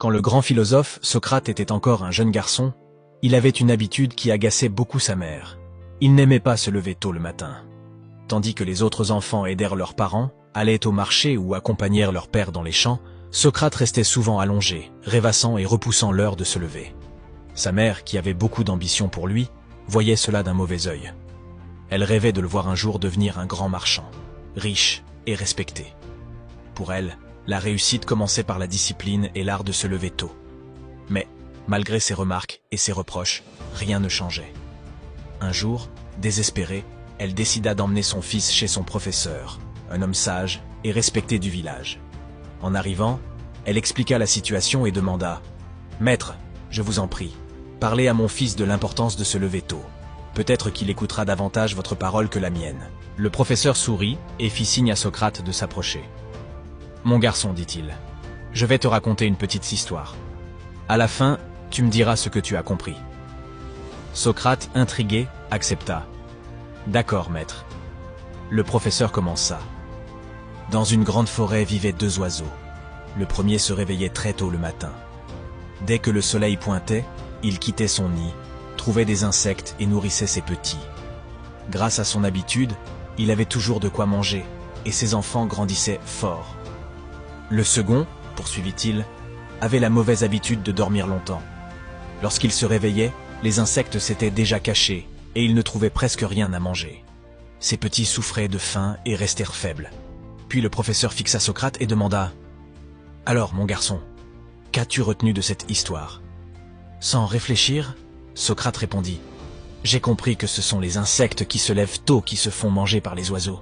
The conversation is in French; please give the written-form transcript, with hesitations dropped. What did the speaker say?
Quand le grand philosophe Socrate était encore un jeune garçon, il avait une habitude qui agaçait beaucoup sa mère. Il n'aimait pas se lever tôt le matin. Tandis que les autres enfants aidèrent leurs parents, allaient au marché ou accompagnèrent leur père dans les champs, Socrate restait souvent allongé, rêvassant et repoussant l'heure de se lever. Sa mère, qui avait beaucoup d'ambition pour lui, voyait cela d'un mauvais œil. Elle rêvait de le voir un jour devenir un grand marchand, riche et respecté. Pour elle, la réussite commençait par la discipline et l'art de se lever tôt. Mais, malgré ses remarques et ses reproches, rien ne changeait. Un jour, désespérée, elle décida d'emmener son fils chez son professeur, un homme sage et respecté du village. En arrivant, elle expliqua la situation et demanda « Maître, je vous en prie, parlez à mon fils de l'importance de se lever tôt. Peut-être qu'il écoutera davantage votre parole que la mienne. » Le professeur sourit et fit signe à Socrate de s'approcher. « Mon garçon, dit-il, je vais te raconter une petite histoire. À la fin, tu me diras ce que tu as compris. » Socrate, intrigué, accepta. « D'accord, maître. » Le professeur commença. Dans une grande forêt vivaient deux oiseaux. Le premier se réveillait très tôt le matin. Dès que le soleil pointait, il quittait son nid, trouvait des insectes et nourrissait ses petits. Grâce à son habitude, il avait toujours de quoi manger, et ses enfants grandissaient forts. Le second, poursuivit-il, avait la mauvaise habitude de dormir longtemps. Lorsqu'il se réveillait, les insectes s'étaient déjà cachés, et il ne trouvait presque rien à manger. Ses petits souffraient de faim et restèrent faibles. Puis le professeur fixa Socrate et demanda « Alors, mon garçon, qu'as-tu retenu de cette histoire ?» Sans réfléchir, Socrate répondit « J'ai compris que ce sont les insectes qui se lèvent tôt qui se font manger par les oiseaux. »